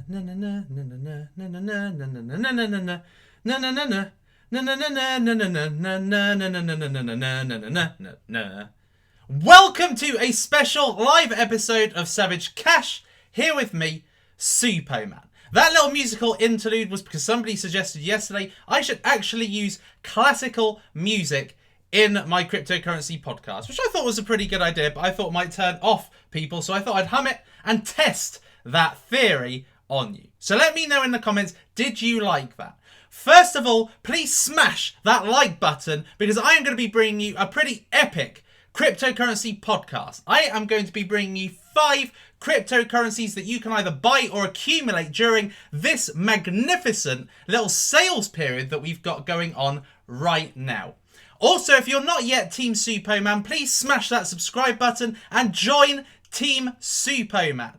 Welcome to a special live episode of Savage Cash, here with me, Suppoman. That little musical interlude was because somebody suggested yesterday I should actually use classical music in my cryptocurrency podcast, which I thought was a pretty good idea, but I thought might turn off people, so I thought I'd hum it and test that theory on you. So let me know in the comments, did you like that? First of all, please smash that like button because I am going to be bringing you a pretty epic cryptocurrency podcast. I am going to be bringing you 5 cryptocurrencies that you can either buy or accumulate during this magnificent little sales period that we've got going on right now. Also, if you're not yet Team Suppoman, please smash that subscribe button and join Team Suppoman.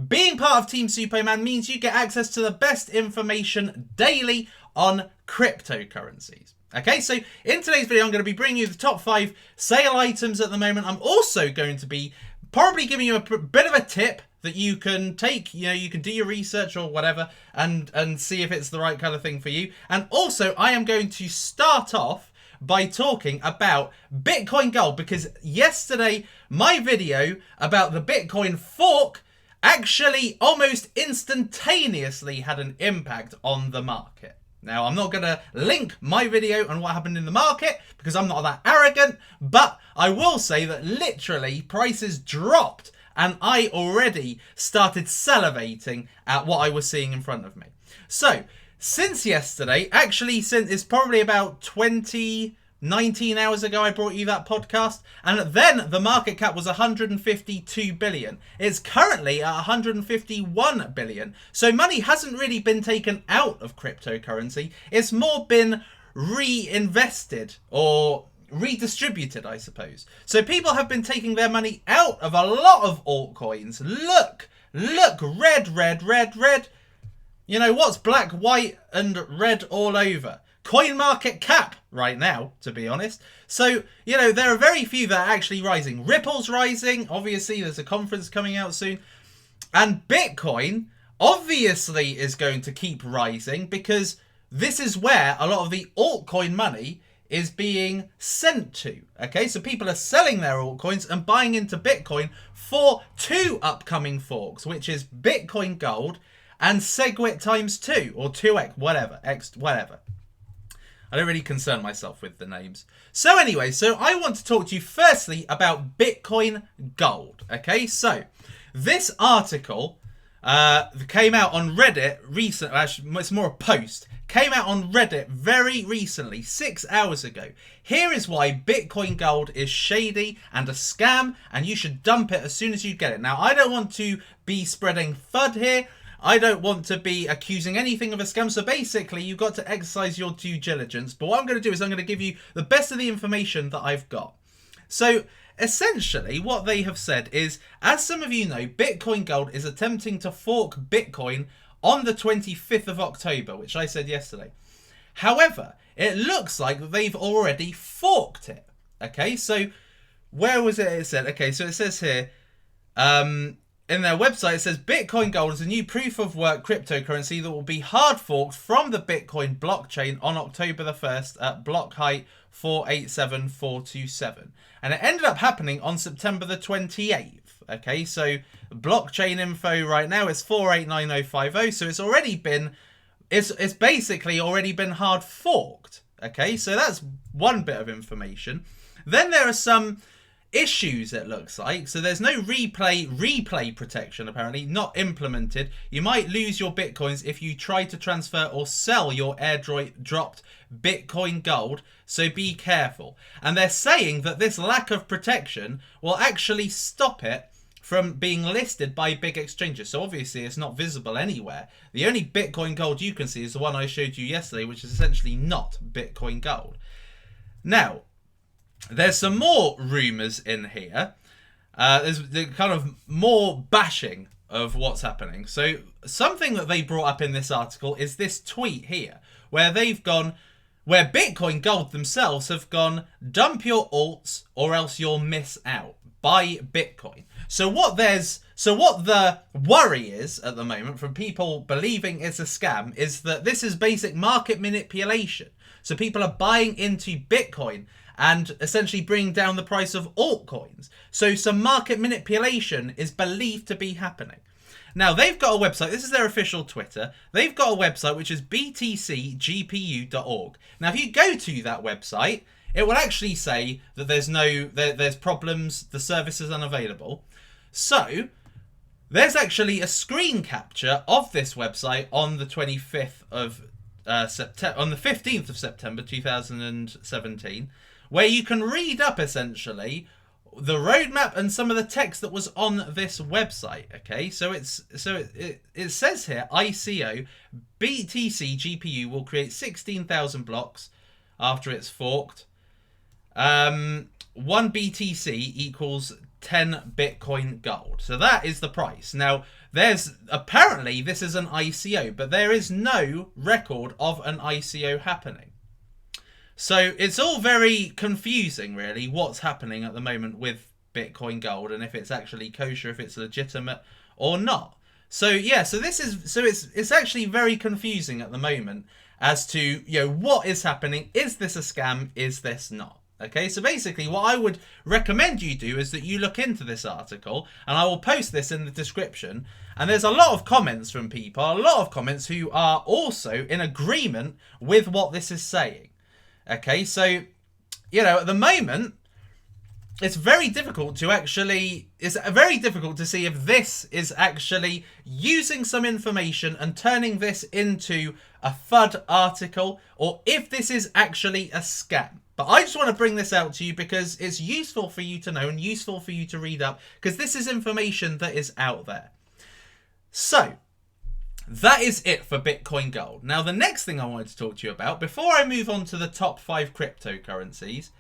Being part of Team Suppoman means you get access to the best information daily on cryptocurrencies. Okay, so in today's video, I'm going to be bringing you the top 5 sale items at the moment. I'm also going to be probably giving you a bit of a tip that you can take, you can do your research or whatever and see if it's the right kind of thing for you. And also, I am going to start off by talking about Bitcoin Gold, because yesterday my video about the Bitcoin fork actually almost instantaneously had an impact on the market. Now, I'm not going to link my video on what happened in the market because I'm not that arrogant, but I will say that literally prices dropped and I already started salivating at what I was seeing in front of me. So, since yesterday, actually since it's probably about 19 hours ago I brought you that podcast, and then the market cap was 152 billion. It's currently at 151 billion. So money hasn't really been taken out of cryptocurrency. It's more been reinvested or redistributed, I suppose. So people have been taking their money out of a lot of altcoins. Look, red. You know, what's black, white, and red all over? Coin market cap right now, to be honest. So, there are very few that are actually rising. Ripple's rising. Obviously, there's a conference coming out soon. And Bitcoin, obviously, is going to keep rising because this is where a lot of the altcoin money is being sent to. Okay, so people are selling their altcoins and buying into Bitcoin for 2 upcoming forks, which is Bitcoin Gold and SegWit times 2 or 2x, whatever, whatever. I don't really concern myself with the names. So anyway, I want to talk to you firstly about Bitcoin Gold. Okay, so this article came out on Reddit recently. Actually, it's more a post. Came out on Reddit very recently, 6 hours ago. Here is why Bitcoin Gold is shady and a scam, and you should dump it as soon as you get it. Now, I don't want to be spreading FUD here. I don't want to be accusing anything of a scam. So basically, you've got to exercise your due diligence. But what I'm going to do is I'm going to give you the best of the information that I've got. So essentially, what they have said is, as some of you know, Bitcoin Gold is attempting to fork Bitcoin on the 25th of October, which I said yesterday. However, it looks like they've already forked it. Okay, so where was it said? Okay, so it says here, in their website, it says Bitcoin Gold is a new proof-of-work cryptocurrency that will be hard forked from the Bitcoin blockchain on October the 1st at block height 487427. And it ended up happening on September the 28th. Okay, so blockchain info right now is 489050. So it's already been, it's basically already been hard forked. Okay, so that's one bit of information. Then there are some issues, it looks like. So there's no replay protection, apparently, not implemented. You might lose your Bitcoins if you try to transfer or sell your airdropped Bitcoin Gold, so be careful. And they're saying that this lack of protection will actually stop it from being listed by big exchanges. So obviously it's not visible anywhere. The only Bitcoin Gold you can see is the one I showed you yesterday, which is essentially not Bitcoin Gold. Now, there's some more rumours in here. There's the kind of more bashing of what's happening. So something that they brought up in this article is this tweet here, where Bitcoin Gold themselves have gone, dump your alts or else you'll miss out. Buy Bitcoin. So what the worry is at the moment from people believing it's a scam is that this is basic market manipulation. So people are buying into Bitcoin and essentially bringing down the price of altcoins. So some market manipulation is believed to be happening. Now, they've got a website. This is their official Twitter. They've got a website which is BTCGPU.org. Now, if you go to that website, it will actually say that there's problems, the service is unavailable. So, there's actually a screen capture of this website on the 25th of September, on the 15th of September 2017, where you can read up essentially the roadmap and some of the text that was on this website. Okay, so it says here, ICO BTC GPU will create 16,000 blocks after it's forked. 1 BTC equals 10 Bitcoin gold. So that is the price. Now, apparently this is an ICO, but there is no record of an ICO happening. So it's all very confusing, really, what's happening at the moment with Bitcoin Gold and if it's actually kosher, if it's legitimate or not. So yeah, it's actually very confusing at the moment as to, what is happening. Is this a scam? Is this not? Okay, so basically what I would recommend you do is that you look into this article, and I will post this in the description. And there's a lot of comments from people, a lot of comments who are also in agreement with what this is saying. Okay, so, at the moment, it's very difficult to see if this is actually using some information and turning this into a FUD article, or if this is actually a scam. But I just want to bring this out to you because it's useful for you to know and useful for you to read up, because this is information that is out there. So, that is it for Bitcoin Gold. Now, the next thing I wanted to talk to you about, before I move on to the top 5 cryptocurrencies,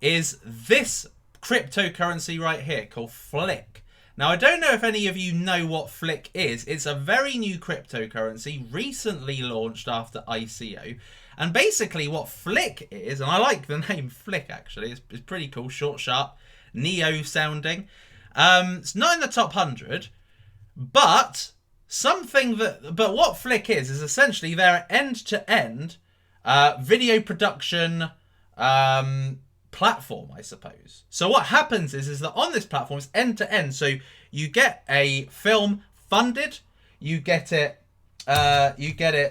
is this cryptocurrency right here called Flick. Now, I don't know if any of you know what Flick is. It's a very new cryptocurrency, recently launched after ICO. And basically what Flick is, and I like the name Flick actually, it's pretty cool, short, sharp, neo sounding. It's not in the top 100, but what Flick is essentially they're end-to-end video production platform, I suppose. So what happens is that on this platform, it's end-to-end. So you get a film funded, you get it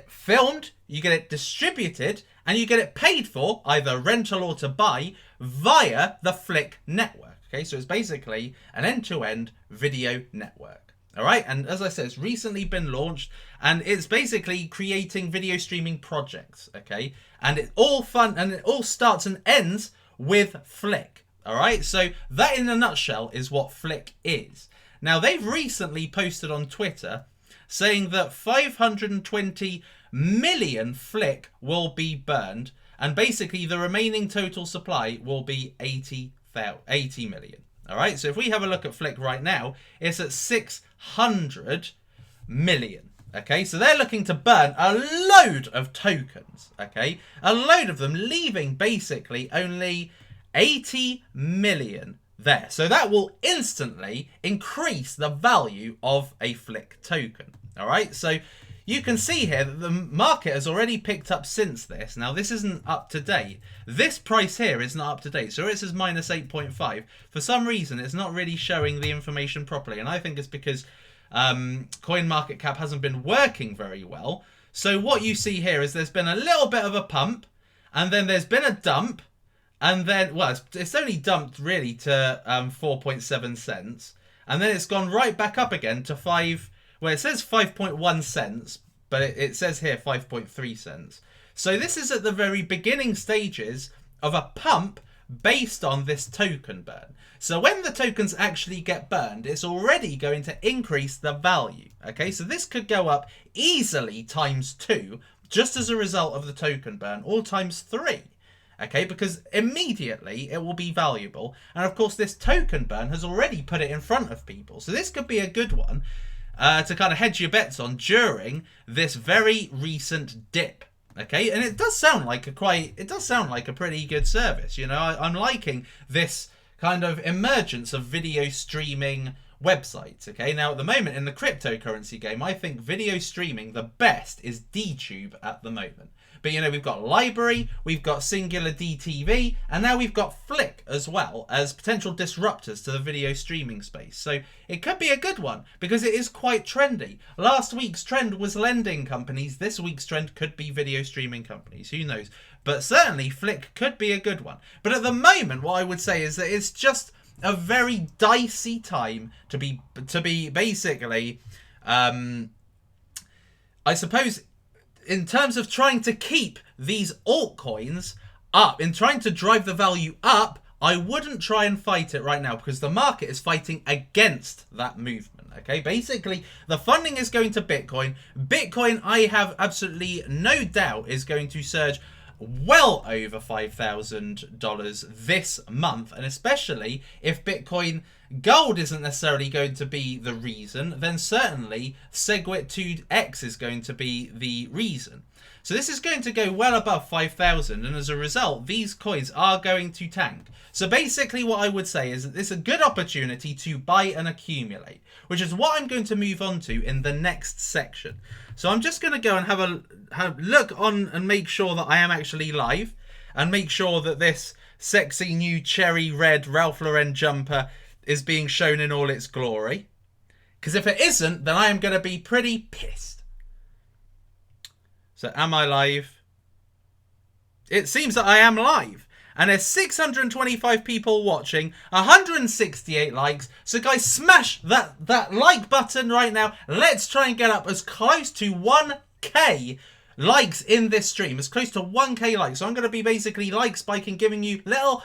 filmed, you get it distributed, and you get it paid for, either rental or to buy, via the Flick network. Okay, so it's basically an end-to-end video network. All right, and as I said, it's recently been launched, and it's basically creating video streaming projects. Okay, and it all starts and ends with Flick. All right, so that in a nutshell is what Flick is. Now, they've recently posted on Twitter saying that 520 million Flick will be burned, and basically the remaining total supply will be 80 million. All right, so if we have a look at Flick right now, it's at 600 million. Okay, so they're looking to burn a load of tokens. Okay, a load of them, leaving basically only 80 million there. So that will instantly increase the value of a Flick token. All right, so you can see here that the market has already picked up since this. Now, this isn't up to date. This price here is not up to date. So it says minus 8.5. For some reason, it's not really showing the information properly. And I think it's because CoinMarketCap hasn't been working very well. So what you see here is there's been a little bit of a pump, and then there's been a dump, and then, well, it's only dumped really to 4.7 cents. And then it's gone right back up again to well, it says 5.1 cents, but it says here 5.3 cents. So this is at the very beginning stages of a pump based on this token burn. So when the tokens actually get burned, it's already going to increase the value. Okay, so this could go up easily ×2 just as a result of the token burn, or ×3. Okay, because immediately it will be valuable. And of course, this token burn has already put it in front of people. So this could be a good one to kind of hedge your bets on during this very recent dip. Okay, and it does sound like a pretty good service. I'm liking this kind of emergence of video streaming websites. Okay, now at the moment in the cryptocurrency game, I think video streaming, the best is DTube at the moment. But you know, we've got Library, we've got Singular DTV, and now we've got Flick as well as potential disruptors to the video streaming space. So it could be a good one because it is quite trendy. Last week's trend was lending companies. This week's trend could be video streaming companies. Who knows? But certainly Flick could be a good one. But at the moment, what I would say is that it's just a very dicey time to be basically, I suppose, in terms of trying to keep these altcoins up, in trying to drive the value up, I wouldn't try and fight it right now because the market is fighting against that movement. Okay, basically the funding is going to Bitcoin. Bitcoin, I have absolutely no doubt, is going to surge well over $5,000 this month, and especially if Bitcoin Gold isn't necessarily going to be the reason, then certainly TenX is going to be the reason. So this is going to go well above 5,000, and as a result, these coins are going to tank. So basically what I would say is that this is a good opportunity to buy and accumulate, which is what I'm going to move on to in the next section. So I'm just going to go and have a look on and make sure that I am actually live, and make sure that this sexy new cherry red Ralph Lauren jumper is being shown in all its glory. Because if it isn't, then I am going to be pretty pissed. So am I live? It seems that I am live. And there's 625 people watching, 168 likes. So guys, smash that like button right now. Let's try and get up as close to 1k likes in this stream. As close to 1k likes. So I'm going to be basically like spiking, giving you little,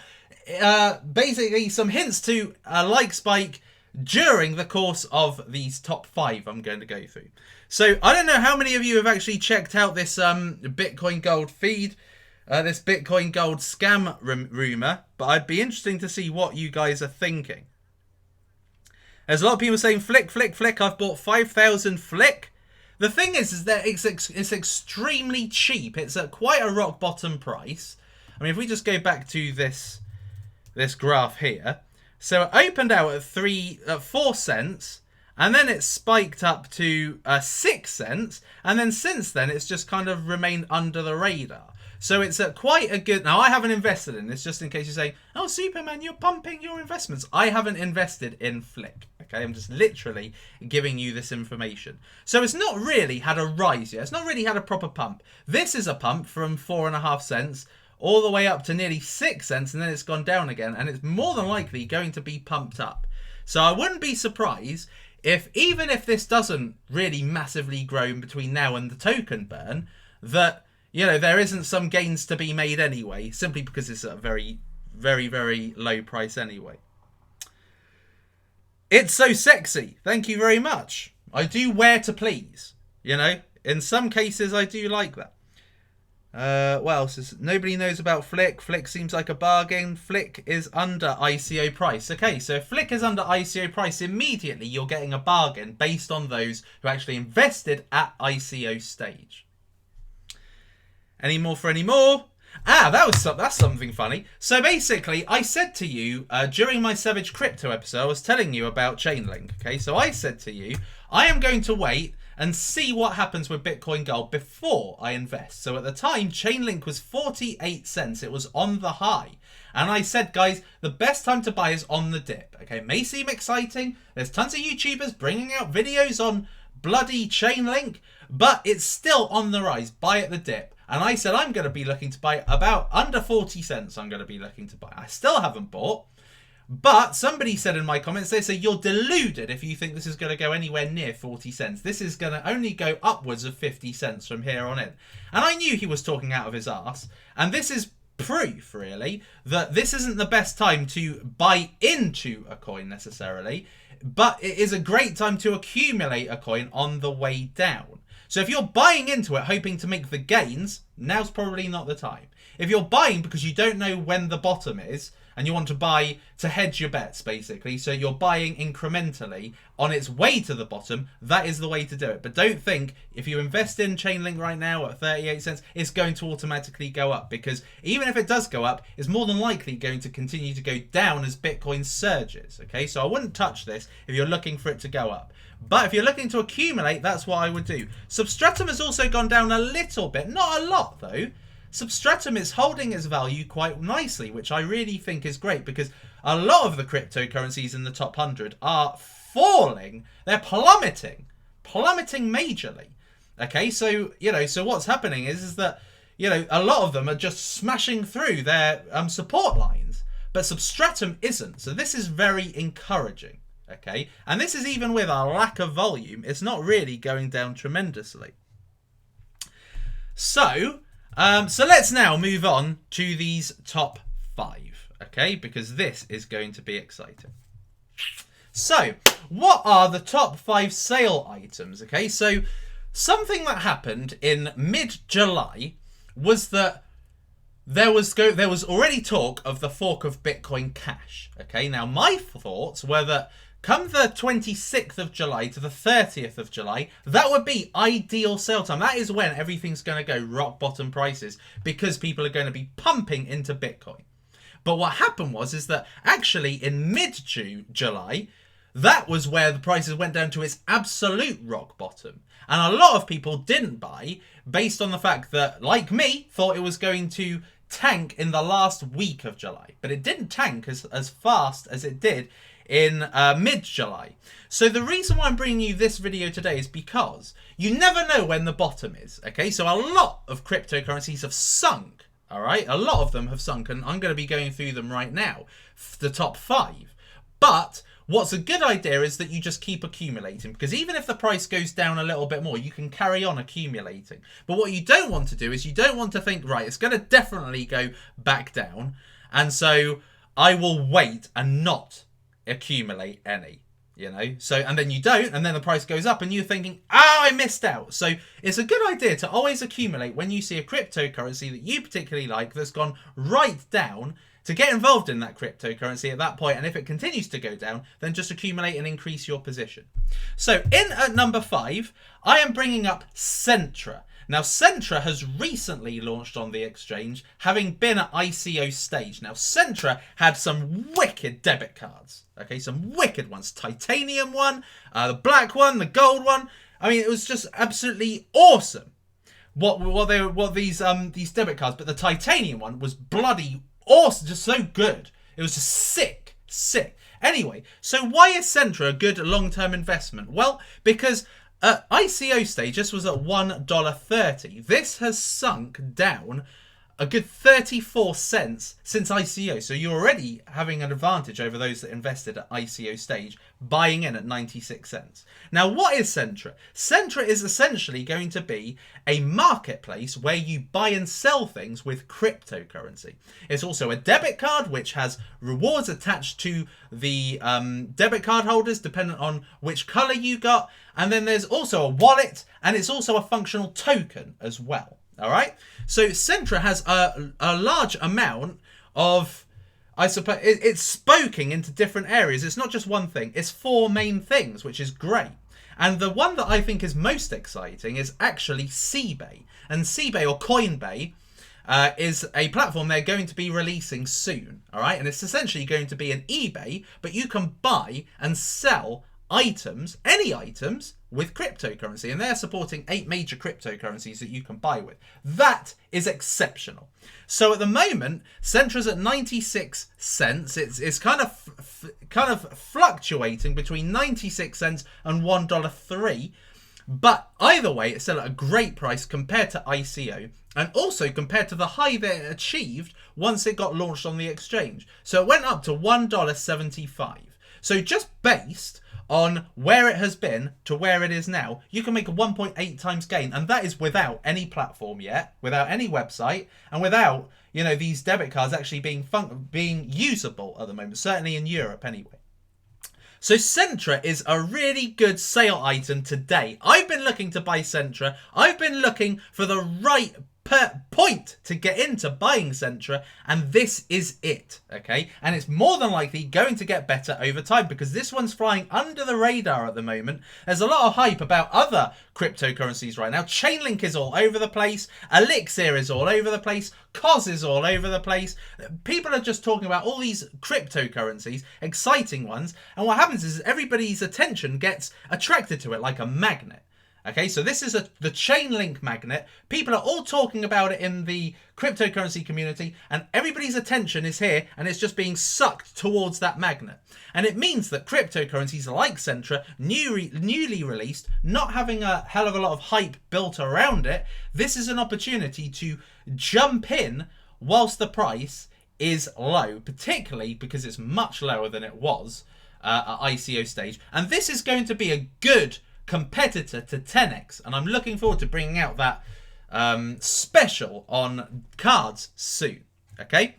basically some hints to a like spike during the course of these top 5 I'm going to go through. So I don't know how many of you have actually checked out this Bitcoin Gold feed. This Bitcoin Gold scam rumor, but I'd be interesting to see what you guys are thinking. There's a lot of people saying flick, flick, flick. I've bought 5,000 flick. The thing is that it's extremely cheap. It's at quite a rock bottom price. I mean, if we just go back to this graph here, so it opened out at 4 cents. And then it spiked up to 6 cents. And then since then, it's just kind of remained under the radar. So it's quite a good... Now, I haven't invested in this, just in case you're saying, oh, Superman, you're pumping your investments. I haven't invested in Flick. Okay, I'm just literally giving you this information. So it's not really had a rise yet. It's not really had a proper pump. This is a pump from 4.5 cents all the way up to nearly 6 cents. And then it's gone down again. And it's more than likely going to be pumped up. So I wouldn't be surprised if, even if this doesn't really massively grow between now and the token burn, that, you know, there isn't some gains to be made anyway, simply because it's at a very, very, very low price anyway. It's so sexy. Thank you very much. I do wear to please. You know, in some cases I do like that. What else is... Nobody knows about Flick. Flick seems like a bargain. Flick is under ICO price. Okay, so if Flick is under ICO price, immediately you're getting a bargain based on those who actually invested at ICO stage. Any more for any more? That's something funny. So basically, I said to you during my Savage Crypto episode, I was telling you about Chainlink. Okay, so I said to you, I am going to wait and see what happens with Bitcoin Gold before I invest. So at the time, Chainlink was 48 cents. It was on the high. And I said, guys, the best time to buy is on the dip. Okay, it may seem exciting. There's tons of YouTubers bringing out videos on bloody Chainlink, but it's still on the rise. Buy at the dip. And I said, I'm going to be looking to buy about under 40 cents. I'm going to be looking to buy. I still haven't bought. But somebody said in my comments, they say, you're deluded if you think this is going to go anywhere near 40 cents. This is going to only go upwards of 50 cents from here on in. And I knew he was talking out of his ass. And this is proof, really, that this isn't the best time to buy into a coin necessarily. But it is a great time to accumulate a coin on the way down. So if you're buying into it hoping to make the gains, now's probably not the time. If you're buying because you don't know when the bottom is, and you want to buy to hedge your bets, basically. So you're buying incrementally on its way to the bottom. That is the way to do it. But don't think if you invest in Chainlink right now at 38 cents, it's going to automatically go up, because even if it does go up, it's more than likely going to continue to go down as Bitcoin surges. Okay, so I wouldn't touch this if you're looking for it to go up. But if you're looking to accumulate, that's what I would do. Substratum has also gone down a little bit, not a lot though. Substratum is holding its value quite nicely, which I really think is great, because a lot of the cryptocurrencies in the top 100 are falling. They're plummeting majorly. Okay, so, so what's happening is that, a lot of them are just smashing through their support lines, but Substratum isn't. So this is very encouraging. Okay, and this is even with a lack of volume. It's not really going down tremendously. So let's now move on to these top 5, okay, because this is going to be exciting. So, what are the top 5 sale items? Okay, so something that happened in mid-July was that there was already talk of the fork of Bitcoin Cash. Okay, now my thoughts were that come the 26th of July to the 30th of July, that would be ideal sale time. That is when everything's going to go rock bottom prices, because people are going to be pumping into Bitcoin. But what happened is that actually in mid-July, that was where the prices went down to its absolute rock bottom. And a lot of people didn't buy based on the fact that, like me, thought it was going to tank in the last week of July. But it didn't tank as fast as it did in mid-July. So the reason why I'm bringing you this video today is because you never know when the bottom is. Okay, so a lot of cryptocurrencies have sunk. All right, a lot of them have sunk, and I'm going to be going through them right now, the top 5. But what's a good idea is that you just keep accumulating, because even if the price goes down a little bit more, you can carry on accumulating. But what you don't want to do is you don't want to think, right, it's going to definitely go back down, and so I will wait and not accumulate any, so, and then you don't, and then the price goes up and you're thinking, I missed out. So it's a good idea to always accumulate when you see a cryptocurrency that you particularly like that's gone right down, to get involved in that cryptocurrency at that point. And if it continues to go down, then just accumulate and increase your position. So in at number 5, I am bringing up Centra. Now, Centra has recently launched on the exchange, having been at ICO stage. Now, Centra had some wicked debit cards. Okay, some wicked ones. Titanium one, the black one, the gold one. I mean, it was just absolutely awesome. What these debit cards, but the titanium one was bloody awesome, just so good. It was just sick. Anyway, so why is Centra a good long-term investment? Well, because at ICO stage, this was at $1.30. This has sunk down a good 34 cents since ICO. So you're already having an advantage over those that invested at ICO stage, buying in at 96 cents. Now, what is Centra? Centra is essentially going to be a marketplace where you buy and sell things with cryptocurrency. It's also a debit card, which has rewards attached to the debit card holders, dependent on which color you got. And then there's also a wallet, and it's also a functional token as well. All right. So Centra has a large amount of, I suppose, it's spoken into different areas. It's not just one thing. It's 4 main things, which is great. And the one that I think is most exciting is actually Seabay. And Seabay, or Coinbay, is a platform they're going to be releasing soon. All right. And it's essentially going to be an eBay, but you can buy and sell items, any items, with cryptocurrency, and they're supporting 8 major cryptocurrencies that you can buy with. That is exceptional. So at the moment, Centra's at 96 cents. It's kind of fluctuating between 96 cents and $1.03. But either way, it's still at a great price compared to ICO, and also compared to the high that it achieved once it got launched on the exchange. So it went up to $1.75. So just based on where it has been to where it is now, you can make a 1.8 times gain, and that is without any platform yet, without any website, and without, these debit cards actually being usable at the moment, certainly in Europe anyway. So Centra is a really good sale item today. I've been looking to buy Centra. I've been looking for the right point to get into buying Centra, and this is it, okay? And it's more than likely going to get better over time because this one's flying under the radar at the moment. There's a lot of hype about other cryptocurrencies right now. Chainlink is all over the place. Elixir is all over the place. COS is all over the place. People are just talking about all these cryptocurrencies, exciting ones, and what happens is everybody's attention gets attracted to it like a magnet. Okay, so this is the Chainlink magnet. People are all talking about it in the cryptocurrency community, and everybody's attention is here, and it's just being sucked towards that magnet. And it means that cryptocurrencies like Centra, newly released, not having a hell of a lot of hype built around it, this is an opportunity to jump in whilst the price is low, particularly because it's much lower than it was at ICO stage. And this is going to be a good competitor to TenX, and I'm looking forward to bringing out that special on cards soon. Okay,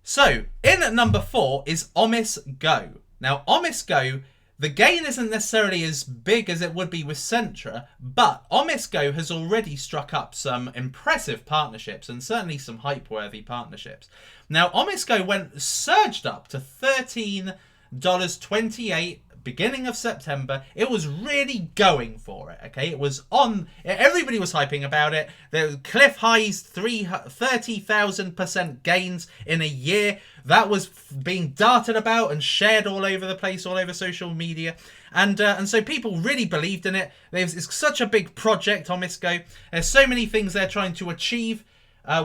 so in at number 4 is OmiseGo. Now OmiseGo, the gain isn't necessarily as big as it would be with Centra, but OmiseGo has already struck up some impressive partnerships and certainly some hype-worthy partnerships. Now OmiseGo surged up to $13.28 beginning of September. It was really going for it, okay? It was on, everybody was hyping about it. There were cliff highs, 30,000% gains in a year. That was being darted about and shared all over the place, all over social media. And so people really believed in it. It's such a big project, OmiseGo. There's so many things they're trying to achieve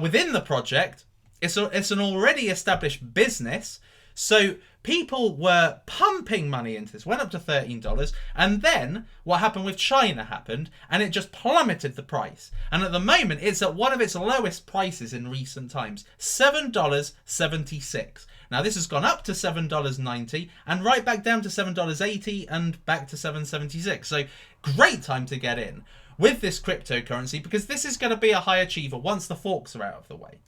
within the project. It's an already established business. So people were pumping money into this, went up to $13, and then what happened with China happened, and it just plummeted the price. And at the moment, it's at one of its lowest prices in recent times, $7.76. Now, this has gone up to $7.90, and right back down to $7.80, and back to $7.76. So, great time to get in with this cryptocurrency, because this is going to be a high achiever once the forks are out of the way.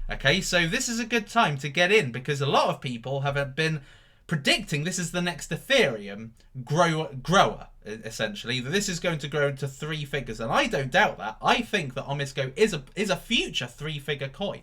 Okay, so this is a good time to get in because a lot of people have been predicting this is the next Ethereum grower, essentially. That this is going to grow into 3 figures, and I don't doubt that. I think that OmiseGo is a future 3-figure coin.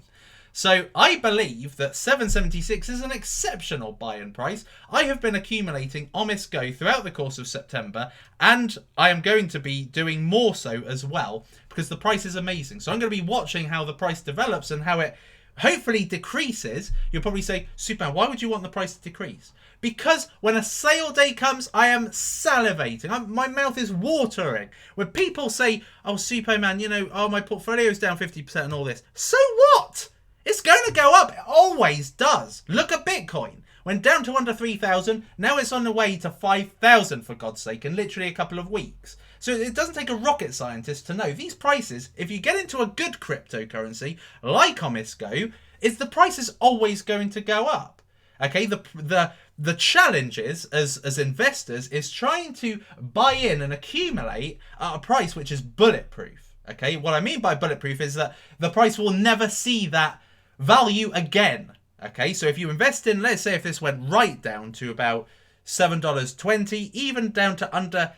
So I believe that 776 is an exceptional buy-in price. I have been accumulating OmiseGo throughout the course of September, and I am going to be doing more so as well because the price is amazing. So I'm going to be watching how the price develops and how it hopefully decreases. You'll probably say, Superman, why would you want the price to decrease? Because when a sale day comes, I am salivating. My mouth is watering. When people say, oh, Superman, you know, oh, my portfolio's down 50% and all this. So what? It's going to go up. It always does. Look at Bitcoin. Went down to under 3,000. Now it's on the way to 5,000, for God's sake, in literally a couple of weeks. So it doesn't take a rocket scientist to know these prices, if you get into a good cryptocurrency like OmiseGo, the price is always going to go up. Okay, the challenge is, as investors, is trying to buy in and accumulate at a price which is bulletproof. Okay, what I mean by bulletproof is that the price will never see that value again. Okay, so if you invest in, let's say if this went right down to about $7.20, even down to under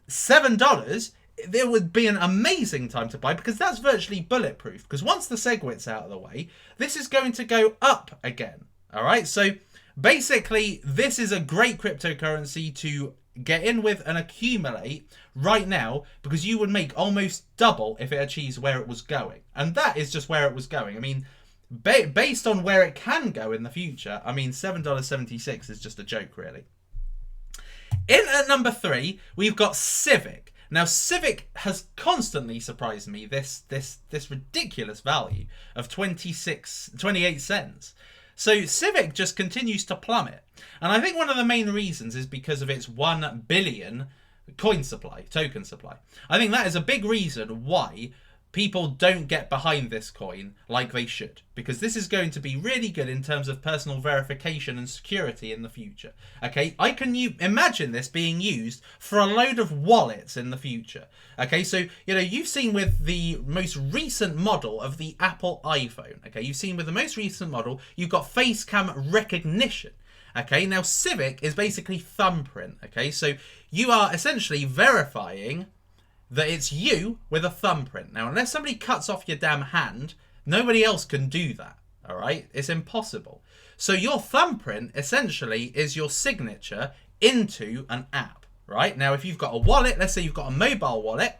$7, there would be an amazing time to buy because that's virtually bulletproof. Because once the SegWit's out of the way, this is going to go up again. All right, so basically, this is a great cryptocurrency to get in with and accumulate right now because you would make almost double if it achieves where it was going. And that is just where it was going. I mean, based on where it can go in the future, I mean, $7.76 is just a joke, really. In at number 3, we've got Civic. Now, Civic has constantly surprised me, this ridiculous value of 28 cents. So Civic just continues to plummet. And I think one of the main reasons is because of its 1 billion token supply. I think that is a big reason why people don't get behind this coin like they should, because this is going to be really good in terms of personal verification and security in the future. Okay, I can imagine this being used for a load of wallets in the future. Okay, so you know, you've seen with the most recent model of the Apple iPhone. Okay, you've seen with the most recent model, you've got face cam recognition. Okay, now Civic is basically thumbprint. Okay, so you are essentially verifying that it's you with a thumbprint. Now, unless somebody cuts off your damn hand, nobody else can do that, all right? It's impossible. So your thumbprint essentially is your signature into an app, right? Now, if you've got a wallet, let's say you've got a mobile wallet,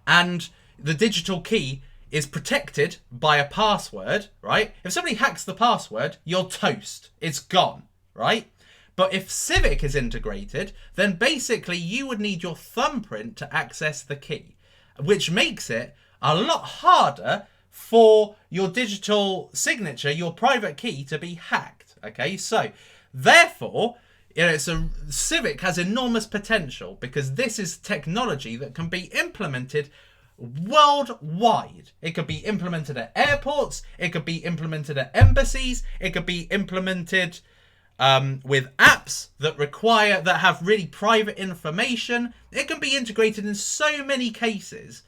and the digital key is protected by a password, right? If somebody hacks the password, you're toast. It's gone, right? But if Civic is integrated, then basically you would need your thumbprint to access the key, which makes it a lot harder for your digital signature, your private key, to be hacked. Okay, so therefore, Civic has enormous potential because this is technology that can be implemented worldwide. It could be implemented at airports, it could be implemented at embassies, it could be implemented with apps that have really private information. It can be integrated in so many cases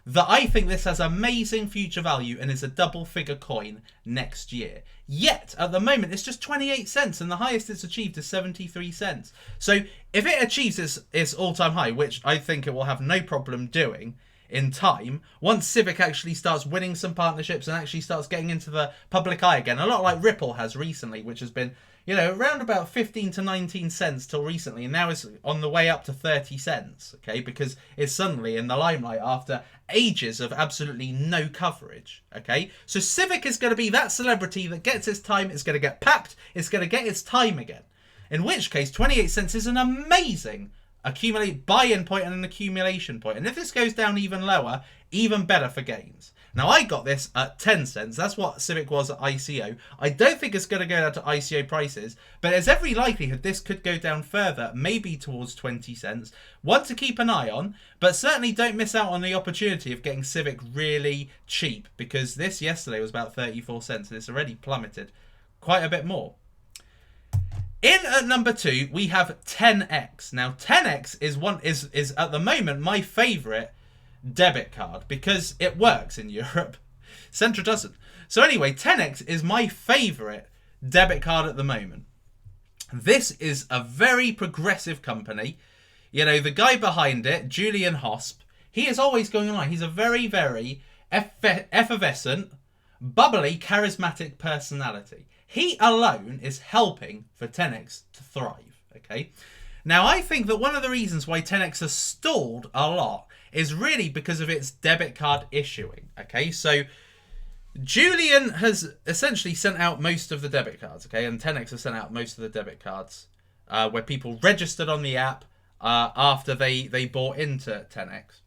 that I think this has amazing future value and is a double-figure coin next year. Yet, at the moment, it's just 28 cents, and the highest it's achieved is 73 cents. So, if it achieves its all-time high, which I think it will have no problem doing in time, once Civic actually starts winning some partnerships and actually starts getting into the public eye again, a lot like Ripple has recently, which has been, around about 15 to 19 cents till recently, and now it's on the way up to 30 cents, okay, because it's suddenly in the limelight after ages of absolutely no coverage, okay? So Civic is going to be that celebrity that gets its time, it's going to get papped, it's going to get its time again. In which case, 28 cents is an amazing buy-in point and an accumulation point. And if this goes down even lower, even better for gains. Now, I got this at 10 cents. That's what Civic was at ICO. I don't think it's going to go down to ICO prices, but there's every likelihood this could go down further, maybe towards 20 cents. One to keep an eye on, but certainly don't miss out on the opportunity of getting Civic really cheap, because this yesterday was about 34 cents and it's already plummeted quite a bit more. In at number 2, we have TenX. Now, TenX is at the moment my favourite debit card because it works in Europe. Centra doesn't. So anyway, TenX is my favourite debit card at the moment. This is a very progressive company. The guy behind it, Julian Hosp, he is always going on. He's a very, very effervescent, bubbly, charismatic personality. He alone is helping for TenX to thrive, okay? Now, I think that one of the reasons why TenX has stalled a lot is really because of its debit card issuing, okay? So, Julian has essentially sent out most of the debit cards, okay? And TenX has sent out most of the debit cards where people registered on the app after they bought into TenX.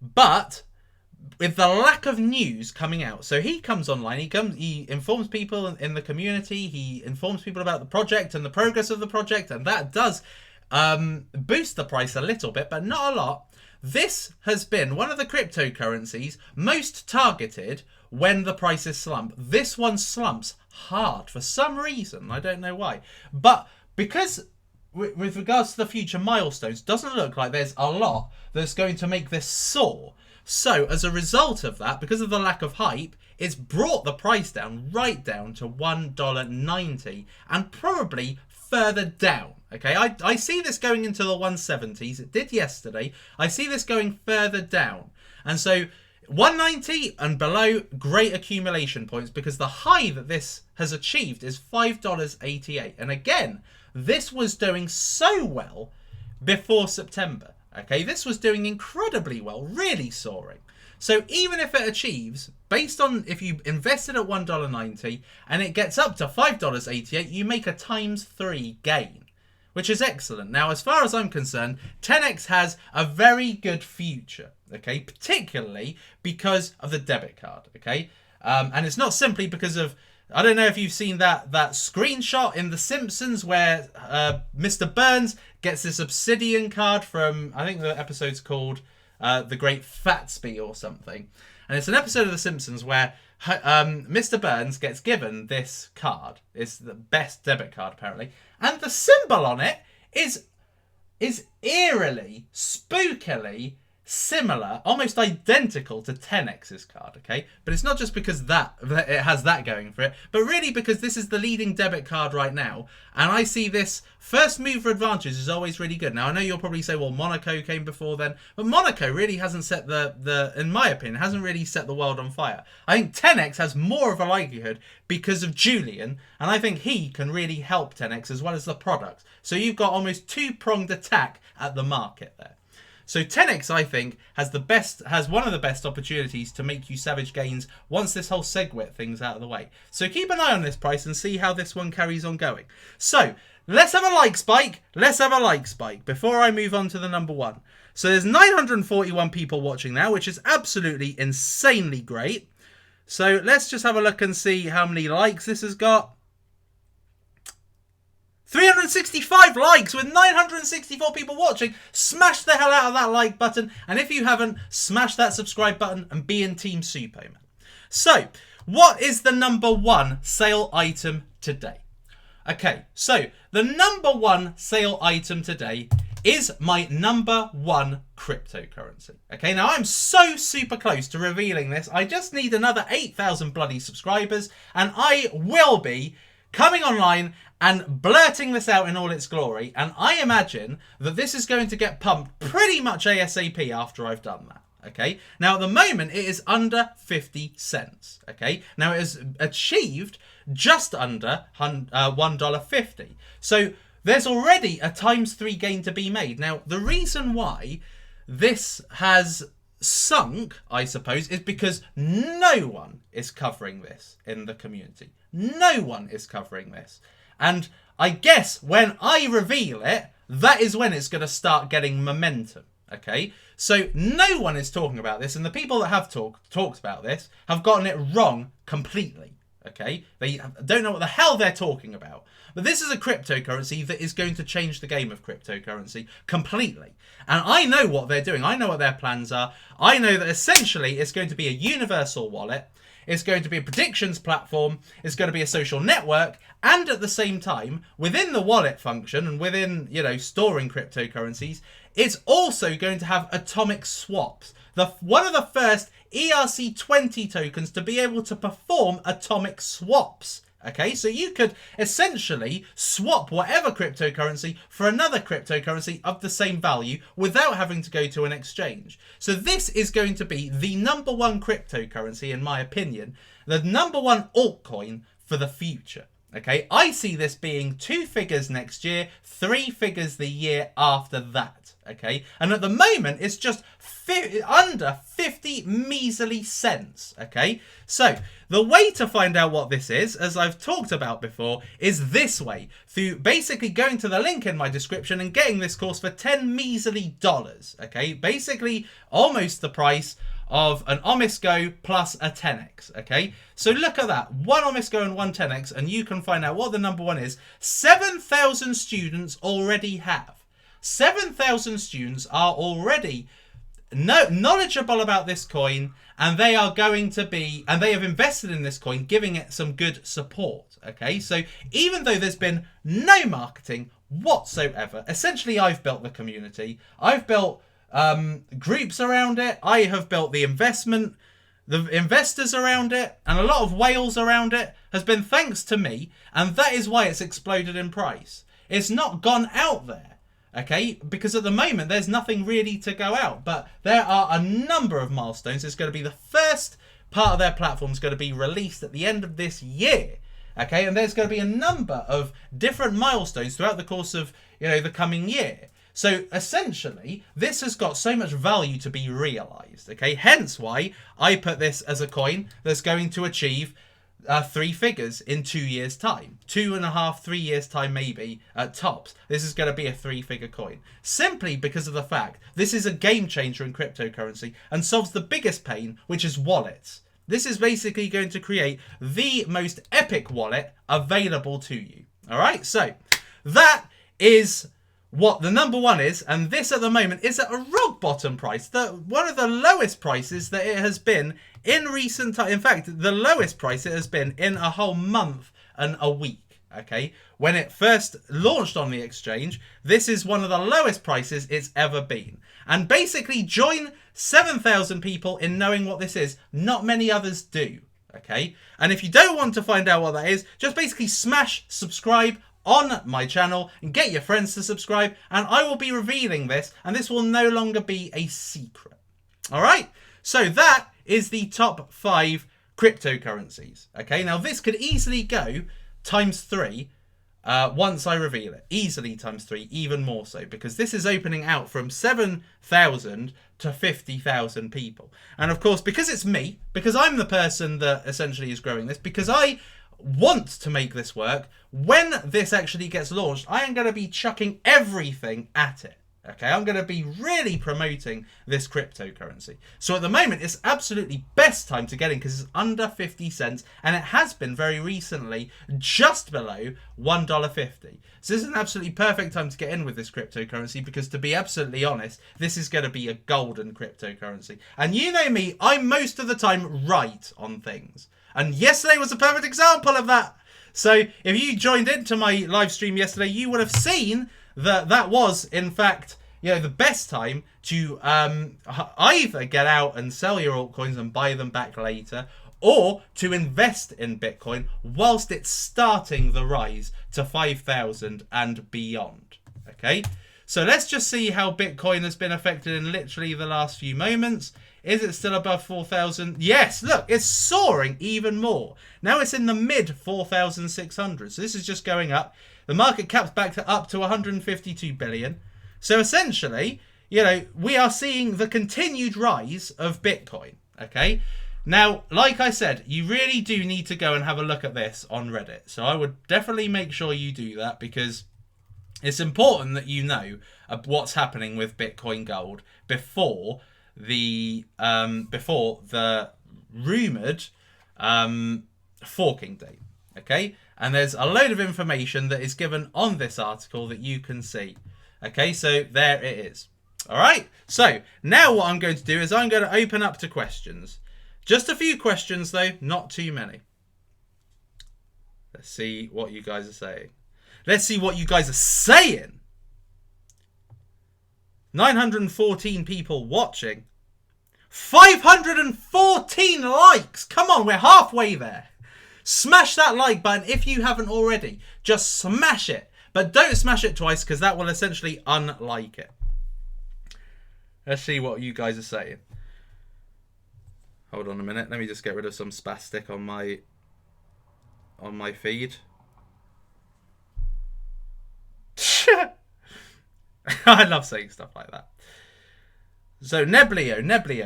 But with the lack of news coming out, so he comes online, he informs people in the community, he informs people about the project and the progress of the project, and that does boost the price a little bit, but not a lot. This has been one of the cryptocurrencies most targeted when the prices slump. This one slumps hard for some reason, I don't know why, but because with regards to the future milestones, doesn't look like there's a lot that's going to make this soar. So, as a result of that, because of the lack of hype, it's brought the price down, right down to $1.90, and probably further down, okay? I see this going into the 170s. It did yesterday. I see this going further down. And so, 190 and below, great accumulation points, because the high that this has achieved is $5.88. And again, this was doing so well before September. Okay, this was doing incredibly well, really soaring. So even if it achieves, based on if you invested at $1.90 and it gets up to $5.88, you make a ×3 gain, which is excellent. Now, as far as I'm concerned, TenX has a very good future, okay, particularly because of the debit card, okay? And it's not simply because of, I don't know if you've seen that screenshot in The Simpsons where Mr. Burns gets this obsidian card from, I think the episode's called The Great Fatsby or something. And it's an episode of The Simpsons where Mr. Burns gets given this card. It's the best debit card, apparently. And the symbol on it is eerily, spookily similar, almost identical to TenX's card, okay? But it's not just because that it has that going for it, but really because this is the leading debit card right now, and I see this first mover advantage is always really good. Now, I know you'll probably say, well, Monaco came before then, but Monaco really hasn't set in my opinion, hasn't really set the world on fire. I think TenX has more of a likelihood because of Julian, and I think he can really help TenX as well as the product. So you've got almost two-pronged attack at the market there. So TenX, I think, has one of the best opportunities to make you savage gains once this whole SegWit thing's out of the way. So keep an eye on this price and see how this one carries on going. So let's have a like spike. Let's have a like spike before I move on to the number one. So there's 941 people watching now, which is absolutely insanely great. So let's just have a look and see how many likes this has got. 365 likes with 964 people watching. Smash the hell out of that like button. And if you haven't, smash that subscribe button and be in Team Suppoman. So, what is the number one sale item today? Okay, so the number one sale item today is my number one cryptocurrency. Okay, now I'm so super close to revealing this. I just need another 8,000 bloody subscribers and I will be coming online and blurting this out in all its glory. And I imagine that this is going to get pumped pretty much ASAP after I've done that. Okay, now at the moment it is under 50 cents. Okay, now it has achieved just under $1.50. So there's already a ×3 gain to be made. Now the reason why this has sunk, I suppose, is because no one is covering this in the community. No one is covering this. And I guess when I reveal it, that is when it's going to start getting momentum. Okay, so no one is talking about this, and the people that have talked about this have gotten it wrong completely. Okay, they don't know what the hell they're talking about. But this is a cryptocurrency that is going to change the game of cryptocurrency completely. And I know what they're doing. I know what their plans are. I know that essentially it's going to be a universal wallet. It's going to be a predictions platform. It's going to be a social network. And at the same time, within the wallet function and within, storing cryptocurrencies, it's also going to have atomic swaps. One of the first ERC20 tokens to be able to perform atomic swaps. Okay, so you could essentially swap whatever cryptocurrency for another cryptocurrency of the same value without having to go to an exchange. So this is going to be the number one cryptocurrency, in my opinion, the number one altcoin for the future. Okay, I see this being 2 figures next year, 3 figures the year after that. Okay, and at the moment it's just under 50 measly cents. Okay, so the way to find out what this is, as I've talked about before, is this way, through basically going to the link in my description and getting this course for $10 measly. Okay, basically almost the price of an OmiseGo plus a TenX. Okay, so look at that, one OmiseGo and one TenX, and you can find out what the number one is. 7,000 students already have. 7,000 students are already knowledgeable about this coin, and they are going to be, and they have invested in this coin, giving it some good support. Okay, so even though there's been no marketing whatsoever, essentially I've built the community. I've built groups around it. I have built the investors around it, and a lot of whales around it has been thanks to me, and that is why it's exploded in price. It's not gone out there. Okay, because at the moment there's nothing really to go out, but there are a number of milestones. It's going to be the first part of their platform is going to be released at the end of this year. Okay, and there's going to be a number of different milestones throughout the course of the coming year. So essentially, this has got so much value to be realized. Okay, hence why I put this as a coin that's going to achieve 3 figures in 2 years' time. 2.5, 3 years' time maybe at tops. This is going to be a 3-figure coin. Simply because of the fact this is a game changer in cryptocurrency and solves the biggest pain, which is wallets. This is basically going to create the most epic wallet available to you. Alright, so that is what the number one is, and this at the moment is at a rock bottom price, one of the lowest prices that it has been in recent time. In fact, the lowest price it has been in a whole month and a week. okay, when it first launched on the exchange, this is one of the lowest prices it's ever been. And basically join 7,000 people in knowing what this is. Not many others do, okay? And if you don't want to find out what that is, just basically smash subscribe on my channel and get your friends to subscribe, and I will be revealing this, and this will no longer be a secret. All right? So that is the top 5 cryptocurrencies. Okay, now this could easily go times 3 once I reveal it. Easily times 3, even more so, because this is opening out from 7,000 to 50,000 people. And of course, because it's me, because I'm the person that essentially is growing this, because I want to make this work, when this actually gets launched, I am going to be chucking everything at it. Okay, I'm going to be really promoting this cryptocurrency. So at the moment, it's absolutely best time to get in because it's under 50 cents, and it has been very recently just below $1.50. So this is an absolutely perfect time to get in with this cryptocurrency because, to be absolutely honest, this is going to be a golden cryptocurrency. And you know me, I'm most of the time right on things. And yesterday was a perfect example of that. So if you joined into my live stream yesterday, you would have seen that was, in fact, the best time to either get out and sell your altcoins and buy them back later, or to invest in Bitcoin whilst it's starting the rise to 5,000 and beyond. Okay, so let's just see how Bitcoin has been affected in literally the last few moments. Is it still above 4,000? Yes, look, it's soaring even more. Now it's in the mid 4,600. So this is just going up. The market cap's back to up to 152 billion. So essentially, we are seeing the continued rise of Bitcoin. Okay. Now, like I said, you really do need to go and have a look at this on Reddit. So I would definitely make sure you do that because it's important that you know what's happening with Bitcoin Gold before the rumored forking date. Okay, and there's a load of information that is given on this article that you can see. Okay, so there it is. All right, so now what I'm going to do is I'm going to open up to questions. Just a few questions though, not too many. Let's see what you guys are saying. Let's see what you guys are saying. 914 people watching. 514 likes. Come on, we're halfway there. Smash that like button if you haven't already. Just smash it. But don't smash it twice because that will essentially unlike it. Let's see what you guys are saying. Hold on a minute. Let me just get rid of some spastic on my feed. I love saying stuff like that. So Neblio.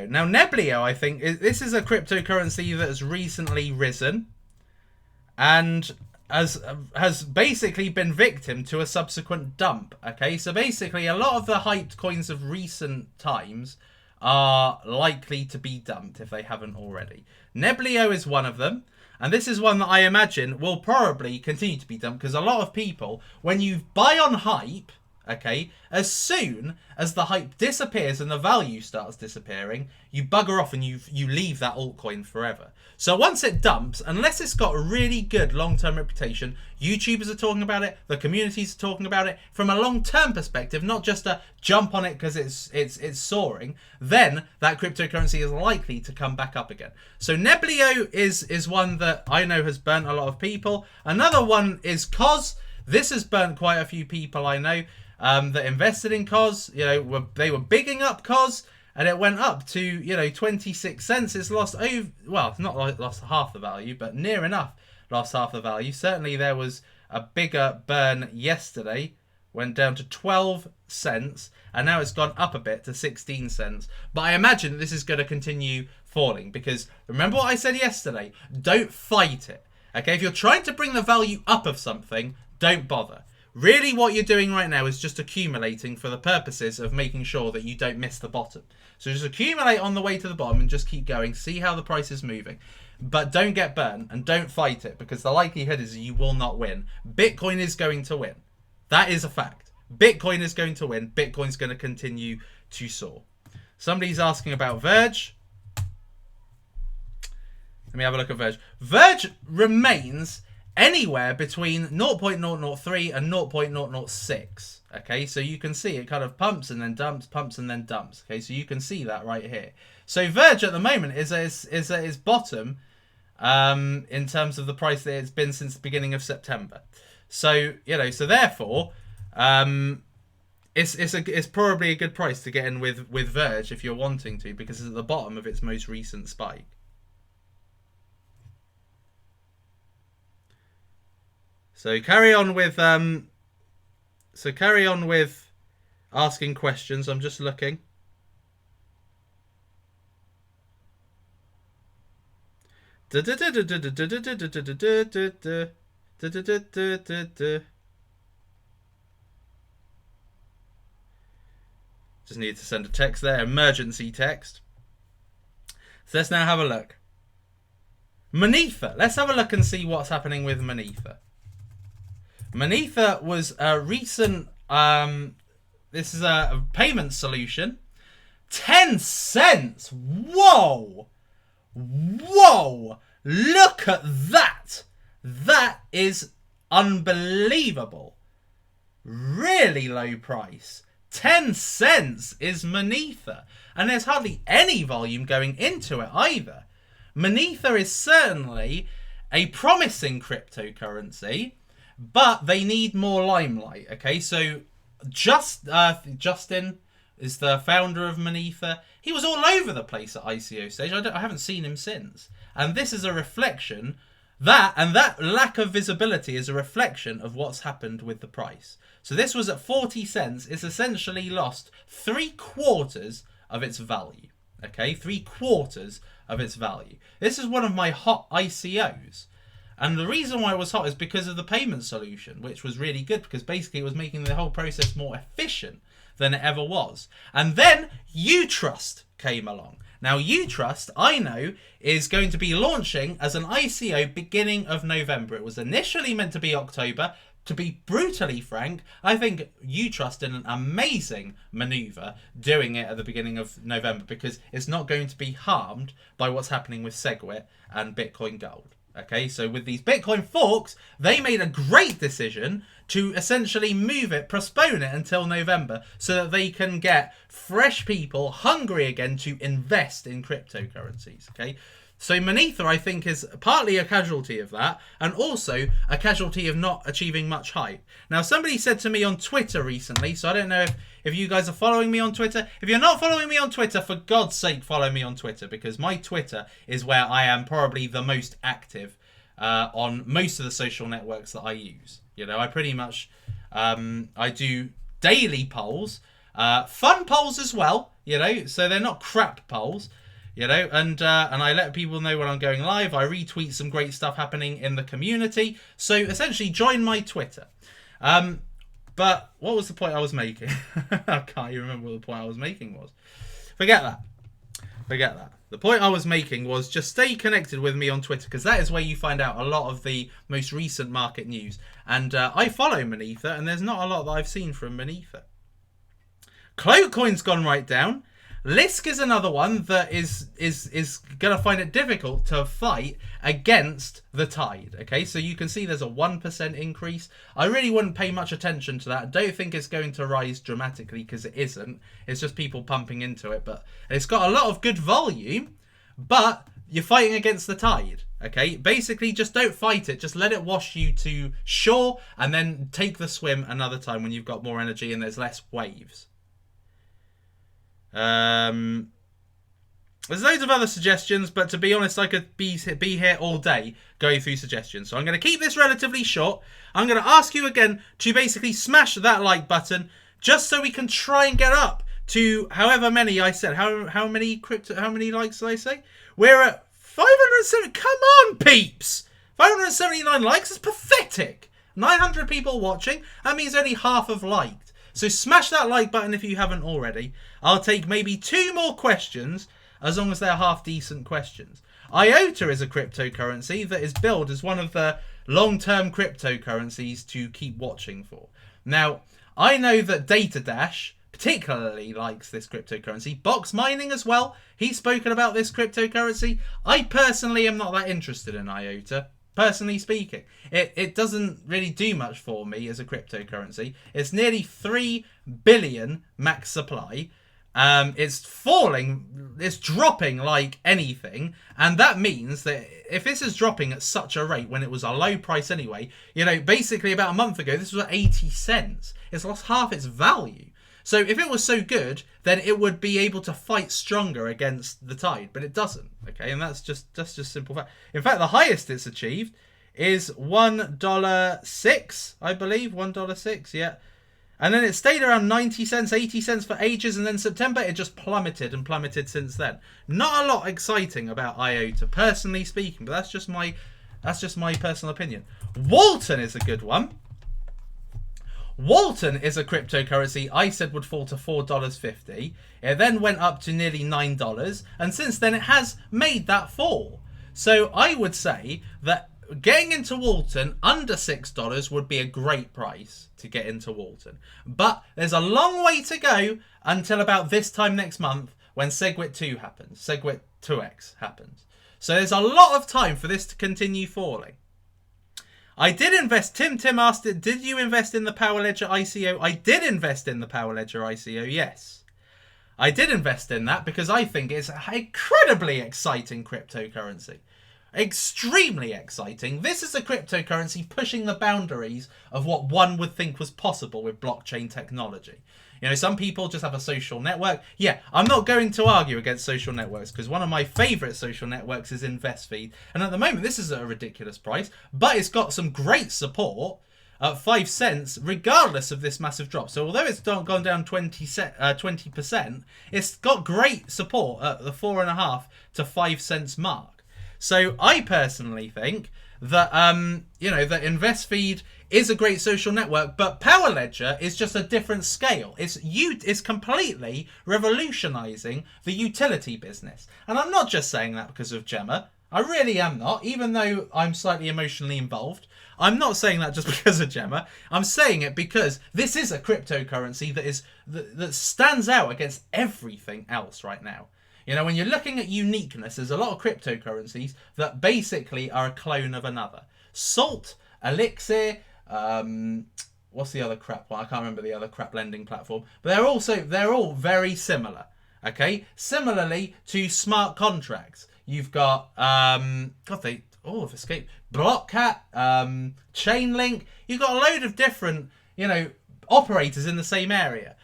Now Neblio, I think, this is a cryptocurrency that has recently risen and has basically been victim to a subsequent dump. Okay, so basically a lot of the hyped coins of recent times are likely to be dumped if they haven't already. Neblio is one of them. And this is one that I imagine will probably continue to be dumped because a lot of people, when you buy on hype, okay, as soon as the hype disappears and the value starts disappearing, you bugger off and you leave that altcoin forever. So once it dumps, unless it's got a really good long-term reputation, YouTubers are talking about it, the communities are talking about it, from a long-term perspective, not just a jump on it because it's soaring, then that cryptocurrency is likely to come back up again. So Neblio is one that I know has burnt a lot of people. Another one is COS. This has burnt quite a few people I know that invested in COS. They were bigging up COS. And it went up to, 26 cents. It's lost over, well, not lost half the value, but near enough lost half the value. Certainly there was a bigger burn yesterday. Went down to 12 cents. And now it's gone up a bit to 16 cents. But I imagine this is going to continue falling. Because remember what I said yesterday? Don't fight it. Okay, if you're trying to bring the value up of something, don't bother. Really what you're doing right now is just accumulating for the purposes of making sure that you don't miss the bottom. So just accumulate on the way to the bottom and just keep going. See how the price is moving. But don't get burned and don't fight it because the likelihood is you will not win. Bitcoin is going to win. That is a fact. Bitcoin is going to win. Bitcoin's going to continue to soar. Somebody's asking about Verge. Let me have a look at Verge. Verge remains anywhere between 0.003 and 0.006. Okay, so you can see it kind of pumps and then dumps, pumps and then dumps. Okay, so you can see that right here. So Verge at the moment is at its bottom in terms of the price that it's been since the beginning of September. So, you know, so therefore, it's probably a good price to get in with Verge if you're wanting to, because it's at the bottom of its most recent spike. So carry on with asking questions. I'm just looking. Just need to send a text there, emergency text. So let's now have a look. Monetha. Let's have a look and see what's happening with Monetha. Monetha was a recent, this is a payment solution. 10 cents. Whoa. Whoa. Look at that. That is unbelievable. Really low price. 10 cents is Monetha. And there's hardly any volume going into it either. Monetha is certainly a promising cryptocurrency, but they need more limelight. Okay, so Justin is the founder of Monetha. He was all over the place at ICO stage. I haven't seen him since. And this is a reflection, that lack of visibility is a reflection of what's happened with the price. So this was at 40 cents. It's essentially lost 3/4 of its value. Okay, 3/4 of its value. This is one of my hot ICOs. And the reason why it was hot is because of the payment solution, which was really good because basically it was making the whole process more efficient than it ever was. And then Utrust came along. Now Utrust, I know, is going to be launching as an ICO beginning of November. It was initially meant to be October. To be brutally frank, I think Utrust did an amazing maneuver doing it at the beginning of November because it's not going to be harmed by what's happening with SegWit and Bitcoin Gold. Okay, so with these Bitcoin forks, they made a great decision to essentially move it, postpone it until November so that they can get fresh people hungry again to invest in cryptocurrencies. Okay, so Monetha, I think, is partly a casualty of that and also a casualty of not achieving much hype. Now, somebody said to me on Twitter recently, so I don't know if you guys are following me on Twitter. If you're not following me on Twitter, for God's sake, follow me on Twitter because my Twitter is where I am probably the most active on most of the social networks that I use. You know, I pretty much, I do daily polls, fun polls as well, you know, so they're not crap polls. You know, and I let people know when I'm going live. I retweet some great stuff happening in the community. So essentially, join my Twitter. But what was the point I was making? I can't even remember what the point I was making was. Forget that. Forget that. The point I was making was just stay connected with me on Twitter because that is where you find out a lot of the most recent market news. And I follow Monetha, and there's not a lot that I've seen from Monetha. Cloakcoin's gone right down. Lisk is another one that is going to find it difficult to fight against the tide. Okay, so you can see there's a 1% increase. I really wouldn't pay much attention to that. I don't think it's going to rise dramatically because it isn't. It's just people pumping into it. But it's got a lot of good volume, but you're fighting against the tide. Okay, basically just don't fight it. Just let it wash you to shore and then take the swim another time when you've got more energy and there's less waves. There's loads of other suggestions, but to be honest, I could be here all day going through suggestions. So I'm going to keep this relatively short. I'm going to ask you again to basically smash that like button just so we can try and get up to however many I said. How many likes did I say? We're at 570. Come on, peeps! 579 likes is pathetic. 900 people watching. That means only half have liked. So smash that like button if you haven't already. I'll take maybe 2 more questions as long as they're half decent questions. IOTA is a cryptocurrency that is billed as one of the long-term cryptocurrencies to keep watching for. Now, I know that DataDash particularly likes this cryptocurrency. Box Mining as well. He's spoken about this cryptocurrency. I personally am not that interested in IOTA. personally speaking. It doesn't really do much for me as a cryptocurrency. It's nearly 3 billion max supply. It's falling, it's dropping like anything, and that means that if this is dropping at such a rate when it was a low price anyway, you know, basically about a month ago, this was at 80 cents. It's lost half its value. So if it was so good, then it would be able to fight stronger against the tide, but it doesn't. Okay, and that's just simple fact. In fact, the highest it's achieved is $1.06, I believe, $1.06, yeah. And then it stayed around 90 cents, 80 cents for ages, and then September it just plummeted and plummeted since then. Not a lot exciting about IOTA, personally speaking, but that's just my personal opinion. Walton is a good one. Walton is a cryptocurrency I said would fall to $4.50. It then went up to nearly $9, and since then it has made that fall. So I would say that getting into Walton under $6 would be a great price to get into Walton. But there's a long way to go until about this time next month when SegWit 2 happens. SegWit 2X happens. So there's a lot of time for this to continue falling. I did invest. Tim asked, did you invest in the Power Ledger ICO? I did invest in the Power Ledger ICO, yes. I did invest in that because I think it's an incredibly exciting cryptocurrency. Extremely exciting. This is a cryptocurrency pushing the boundaries of what one would think was possible with blockchain technology. You know, some people just have a social network. Yeah, I'm not going to argue against social networks because one of my favorite social networks is InvestFeed. And at the moment, this is at a ridiculous price, but it's got some great support at 5 cents, regardless of this massive drop. So although it's gone down 20%, it's got great support at the 4.5 to 5 cents mark. So I personally think that, you know, that InvestFeed is a great social network, but Power Ledger is just a different scale. It's completely revolutionizing the utility business. And I'm not just saying that because of Gemma. I really am not, even though I'm slightly emotionally involved. I'm not saying that just because of Gemma. I'm saying it because this is a cryptocurrency that stands out against everything else right now. You know, when you're looking at uniqueness, there's a lot of cryptocurrencies that basically are a clone of another. Salt, Elixir, what's the other crap one? I can't remember the other crap lending platform. But they're all very similar. Okay? Similarly to smart contracts. You've got, they've escaped. BlockHat, Chainlink. You've got a load of different, you know, operators in the same area.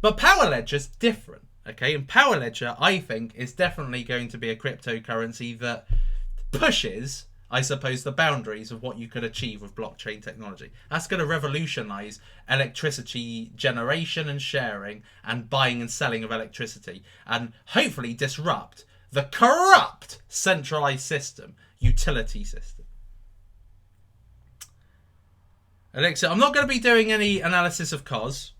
But Power Ledger's different. Okay, and Power Ledger, I think, is definitely going to be a cryptocurrency that pushes, I suppose, the boundaries of what you could achieve with blockchain technology. That's going to revolutionize electricity generation and sharing and buying and selling of electricity, and hopefully disrupt the corrupt centralized system, utility system. Alexa, I'm not going to be doing any analysis of COS.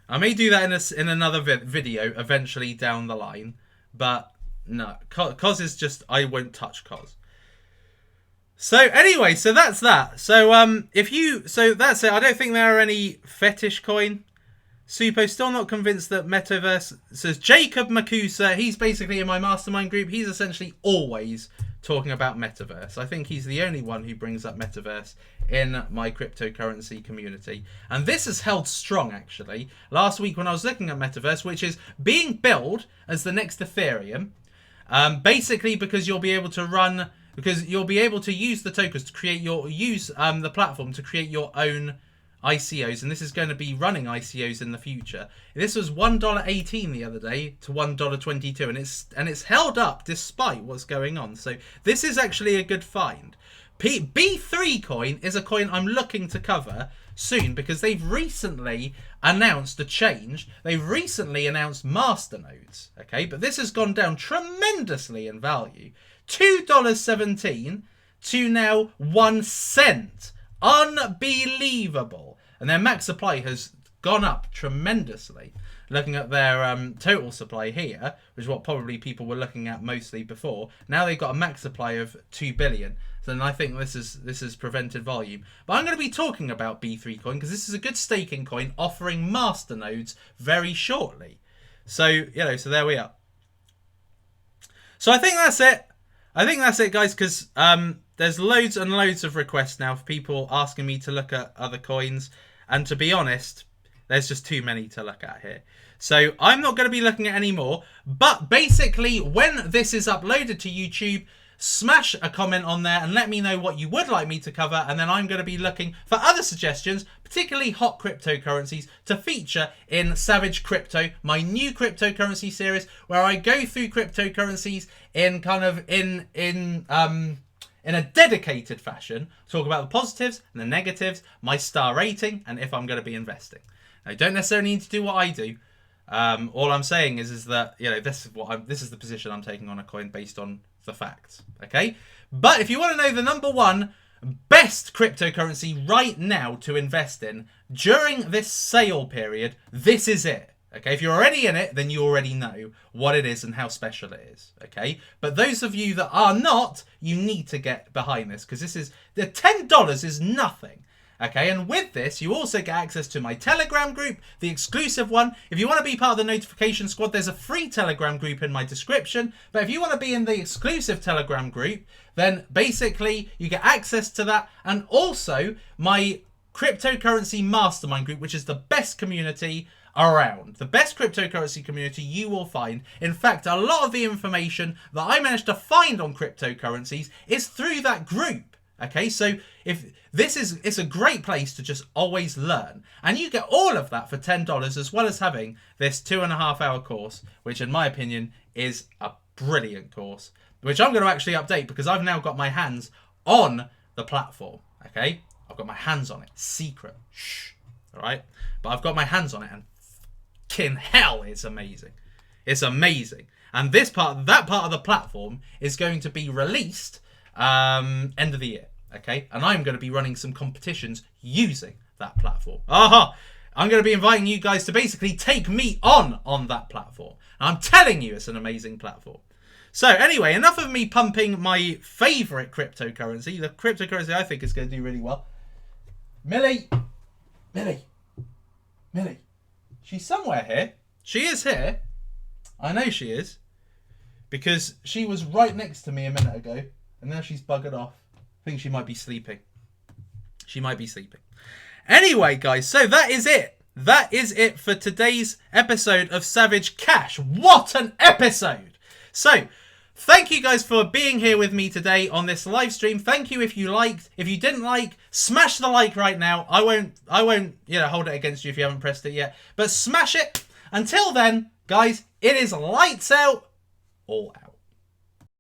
I may do that in another video eventually down the line, but no, COS is just, I won't touch COS. So anyway, so that's that. So that's it. I don't think there are any fetish coin. Suppo still not convinced that metaverse. Says Jacob Makusa. He's basically in my mastermind group. He's essentially always talking about metaverse. I think he's the only one who brings up metaverse in my cryptocurrency community. And this has held strong, actually. Last week when I was looking at metaverse, which is being billed as the next Ethereum, basically because you'll be able to use the tokens to create the platform to create your own ICOs, and this is going to be running ICOs in the future. This was $1.18 the other day to $1.22, and it's held up despite what's going on. So this is actually a good find. B3 coin is a coin I'm looking to cover soon because they've recently announced a change. They've recently announced masternodes, okay? But this has gone down tremendously in value. $2.17 to now 1 cent. Unbelievable. And their max supply has gone up tremendously. Looking at their total supply here, which is what probably people were looking at mostly before, now they've got a max supply of 2 billion. So I think this is prevented volume. But I'm going to be talking about B3 coin because this is a good staking coin offering masternodes very shortly. So, you know, so there we are. So I think that's it. I think that's it, guys, because there's loads and loads of requests now for people asking me to look at other coins. And to be honest, there's just too many to look at here. So I'm not going to be looking at any more. But basically, when this is uploaded to YouTube, smash a comment on there and let me know what you would like me to cover, and then I'm going to be looking for other suggestions, particularly hot cryptocurrencies, to feature in Savage Crypto, my new cryptocurrency series, where I go through cryptocurrencies in kind of in a dedicated fashion, talk about the positives and the negatives, my star rating, and if I'm going to be investing. Now, you don't necessarily need to do what I do. All I'm saying is that, you know, this is the position I'm taking on a coin based on the facts, okay? But if you want to know the number one best cryptocurrency right now to invest in during this sale period, this is it. Okay, if you're already in it, then you already know what it is and how special it is. Okay, but those of you that are not, you need to get behind this, because this is the $10 is nothing. Okay, and with this, you also get access to my Telegram group, the exclusive one. If you want to be part of the notification squad, there's a free Telegram group in my description. But if you want to be in the exclusive Telegram group, then basically you get access to that, and also my cryptocurrency mastermind group, which is the best community around. The best cryptocurrency community you will find. In fact, a lot of the information that I managed to find on cryptocurrencies is through that group. Okay, so if this is, it's a great place to just always learn, and you get all of that for $10, as well as having this 2.5 hour course, which in my opinion is a brilliant course, which I'm going to actually update because I've now got my hands on the platform. Okay, I've got my hands on it, secret, shh, all right, but I've got my hands on it, and fucking hell, it's amazing. It's amazing. And this part, that part of the platform is going to be released end of the year, okay? And I'm going to be running some competitions using that platform. I'm going to be inviting you guys to basically take me on that platform. And I'm telling you, it's an amazing platform. So anyway, enough of me pumping my favorite cryptocurrency, the cryptocurrency I think is going to do really well. Millie, she's somewhere here. She is here. I know she is, because she was right next to me a minute ago. And now she's buggered off. I think she might be sleeping. She might be sleeping. Anyway, guys, so that is it. That is it for today's episode of Savage Cash. What an episode! So, thank you guys for being here with me today on this live stream. Thank you if you liked. If you didn't like, smash the like right now. I won't, hold it against you if you haven't pressed it yet. But smash it. Until then, guys, it is lights out, all out.